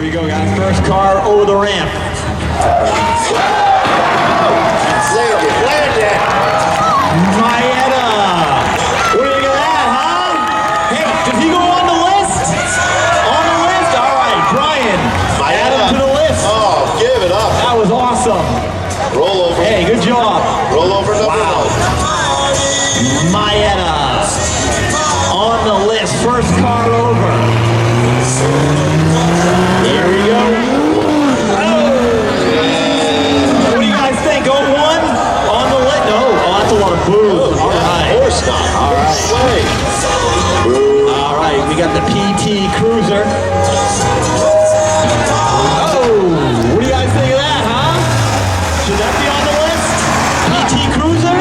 we go, guys. First car over the ramp. Land it. Maeda. What do you think of that, huh? Hey, did he go on the list? On the list? All right, Brian. Add him to the list. Oh, give it up. That was awesome. Roll over. Hey, good job. Roll over number Wow. one. Maeda on the list. First car over. Here we go. What do you guys think? 01 on the list? No. Oh, that's a lot of boo. All right. Of course not. All right. All right, we got the PT Cruiser. Oh, what do you guys think of that, huh? Should that be on the list? PT Cruiser?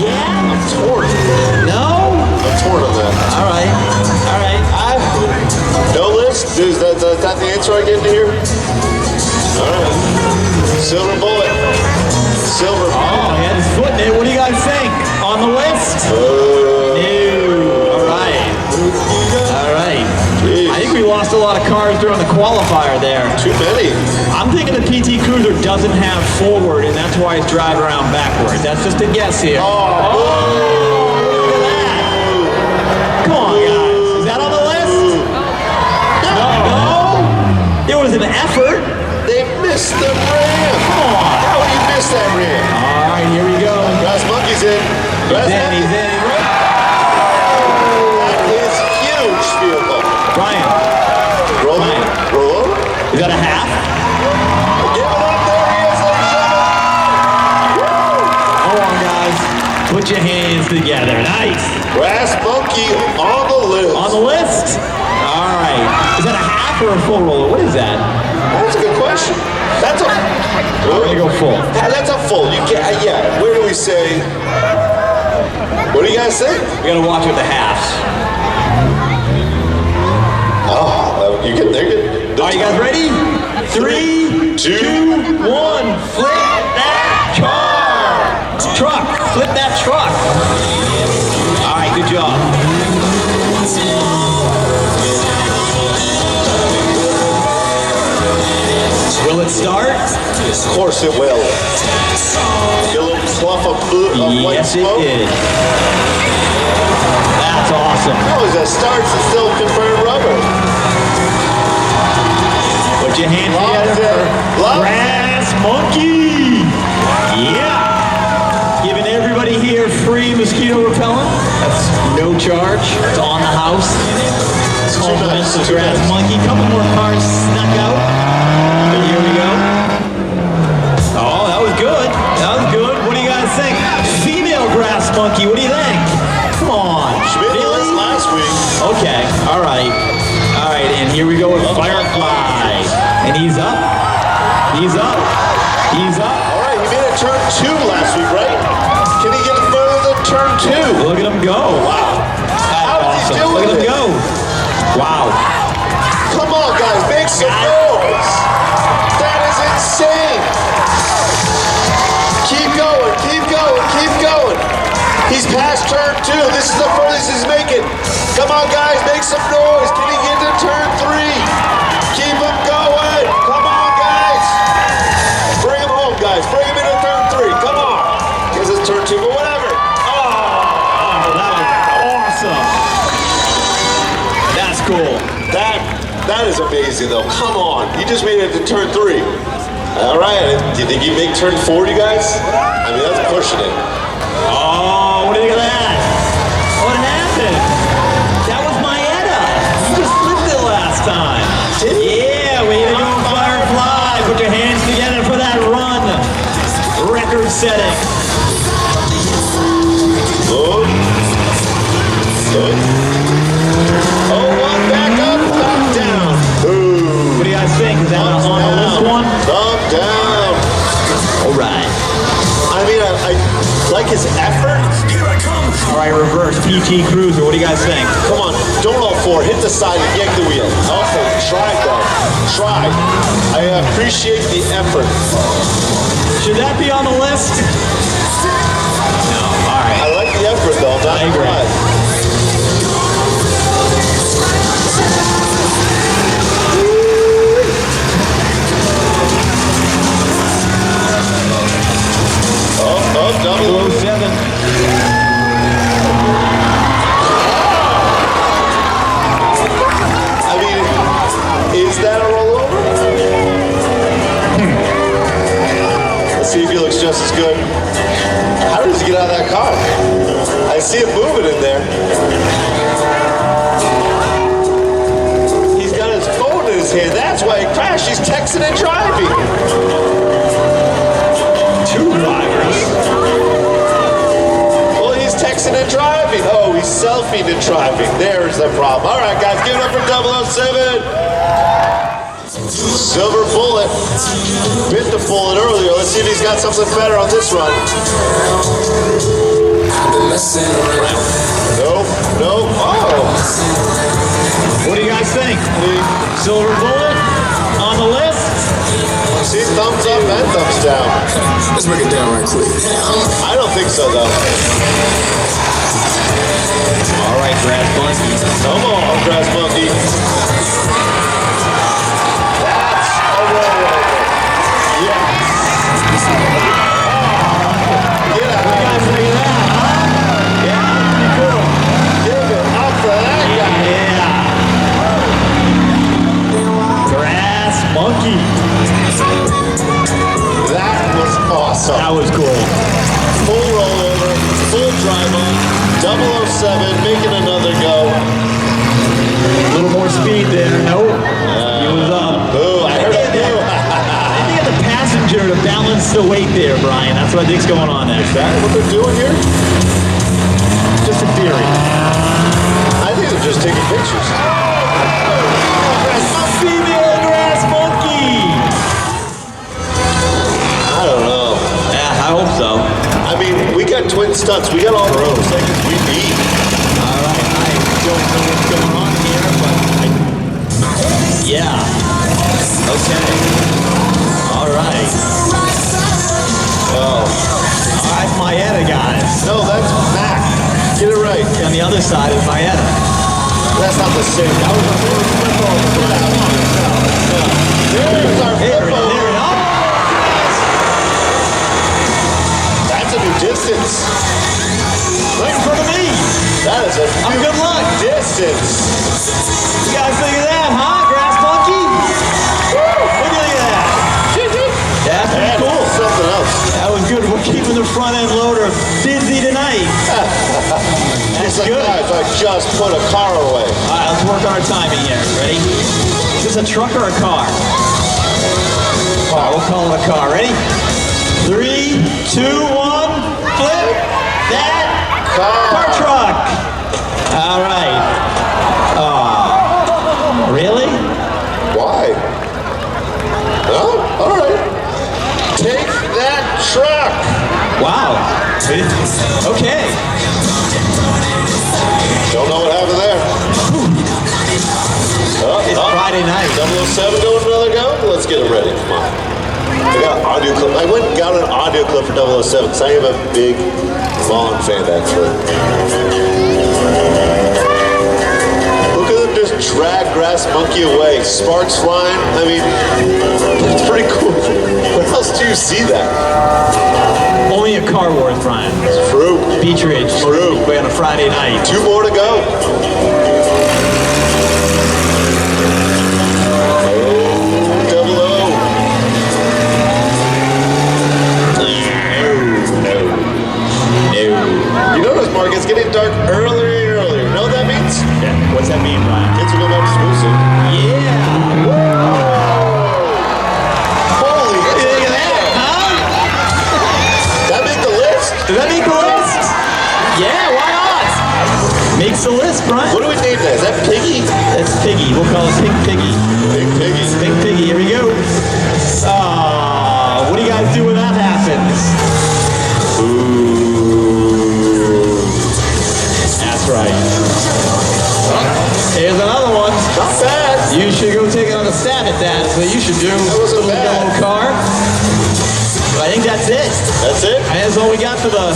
Yeah? I'm torn. No? I'm torn on that. All right. All right. No list? Is that the answer I get to hear? All right. Silver bullet. Silver bullet. Oh, he had his foot in it. What do you guys think? On the list? No. All right. All right. Jeez. I think we lost a lot of cars during the qualifier there. Too many. I'm thinking the PT Cruiser doesn't have forward, and that's why he's driving around backwards. That's just a guess here. Oh. Look at that. Come on, guys. Is that on the list? No. There was an effort. They missed the ramp. Come on. How would you miss that ramp? All right, here we go. Grass Monkey's in. Grass He's in. Monkey. He's in. That is huge vehicle. Brian, Roll Ryan. Roll over. is that a half? Give it up. There he is, ladies and gentlemen. Hold on, guys. Put your hands together. Nice. Grass Monkey on the list. On the list? All right. Is that a half or a full roller? What is that? That's a good question. That's a. We're going to go full. That's a full. You can yeah. Where do we say? What do you guys think? We got to watch with the halves. Oh, you can. They're good. Are you guys ready? 3, 2, 1. Flip that truck. Flip that truck. All right, good job. Will it start? Of course it will. Get a little fluff of white Yes, it smoke. did. That's awesome. No, as it starts, it's still confirmed rubber. Put your hands Love together it. for Love it. Grass Monkey. Yeah. Giving everybody here free mosquito repellent. That's no charge. It's on the house. Compliments of Too Grass nice. Monkey. Couple more cars snuck out. But here we go. Oh, that was good. That was good. What do you guys think? Female Grass Monkey. What do you think? Come on. She made the list last week. Okay, all right. All right, and here we go with Firefly. And he's up. He's up. He's up. All right, he made a turn 2 last week, right? Can he get further than turn 2? Look at him go. Wow. That's How is he awesome. doing Look at him it? go. Wow. Come on, guys, make some noise. That is insane. Keep going, keep going, keep going. He's past turn 2. This is the furthest he's making. Come on, guys, make some noise. Can he get to turn 3? Keep him going. Come on, guys. Bring him home, guys. Bring him into turn 3. Come on. This is turn 2, but whatever. Oh, that was awesome. That's cool. That is amazing, though. Come on. You just made it to turn 3. All right. Do you think you make turn 4, you guys? I mean, that's pushing it. Oh, what do you think of that? What happened? That was Maeda. You just flipped it last time. Yeah, way to go, Firefly. Put your hands together for that run. Record setting. Good. Good. Oh, one back up, thumb down. Ooh. What do you guys think? Is that on the list one? Thumb down. All right. I mean, I like his effort. All right, reverse PT Cruiser. What do you guys think? Come on, don't all 4. Hit the side and yank the wheel. Okay, try though. Try. I appreciate the effort. Should that be on the list? No. All right. I like the effort though. Not I agree. bad. out of that car. I see him moving in there. He's got his phone in his hand. That's why he crashed. He's texting and driving. Two drivers. Well, he's texting and driving. Oh, he's selfieing and driving. There's the problem. All right, guys, give it up for 007. Silver Bullet. Bit the bullet earlier. Let's see if he's got something better on this run. Nope, nope. Oh. What do you guys think? Silver Bullet on the list? See, thumbs up and thumbs down. Let's break it down right quick. I don't think so, though. All right, Grass Monkey. Come on, Grass Monkey. That's a rollover. Yeah. Get out of here. Guys, look at that, huh? Yeah, pretty cool. Give it up for that guy. Yeah. Grass Monkey. That was awesome. That was cool. Full rollover, full drive up, 007 making another go. A little more speed there. Nope. He was up. Ooh, I heard a boo. I think of the passenger to balance the weight there, Brian. That's what I think's going on there. Is that what they're doing here? Just a theory. I think they're just taking pictures. Female Grass Monkey. I don't know. Yeah, I hope so. I mean, we got twin stunts. We got all the seconds we need. All right, I don't know what's going on here, but yeah. Okay. All right. Oh. All right, Maeda got it. No, that's Mac. Get it right. On the other side is Maeda. That's not the same. That was a flip There's our There flip it is. There it is. That's a new distance. Right in front of me. That is a I'm new good luck. distance. You guys think of that, huh? Grass Monkey? Look at that. That's pretty That cool. is something else. That was good. We're keeping the front end loader busy tonight. That's It's like, good. guys, I just put a car away. All right, let's work on our timing here. Ready? Is this a truck or a car? All right, we'll call it a car. Ready? 3, 2, 1, flip that car truck. All right. Really? Why? Oh, all right. Take that truck. Wow. Okay. Don't know what happened there. It's Friday night. 007 going another go? Let's get it ready. Come on. I got an audio clip. I went and got an audio clip for 007 because I am a big Vaughn fan, actually. Look at them just drag Grass Monkey away. Sparks flying. I mean, it's pretty cool. Where else do you see that? Only a car worth, Brian. It's true. Beach Ridge. True. Way on a Friday night. 2 more to go. You notice, Mark, it's getting dark earlier and earlier. You know what that means? Yeah. What's that mean, Brian? Kids will go back to school soon. Yeah. Holy, What do you think of that, huh? that make the list? Does that make the list? Yeah, why not? Makes the list, Brian. What do we name that? Is that Piggy? That's Piggy. We'll call it Pink Piggy. Big Piggy. Pink Piggy, here we go. What do you guys do when that happens? That's right. Here's another one. Not bad. You should go take another stab at that. That's what you should do. That wasn't bad. Little car. But I think that's it. That's it? And that's all we got for the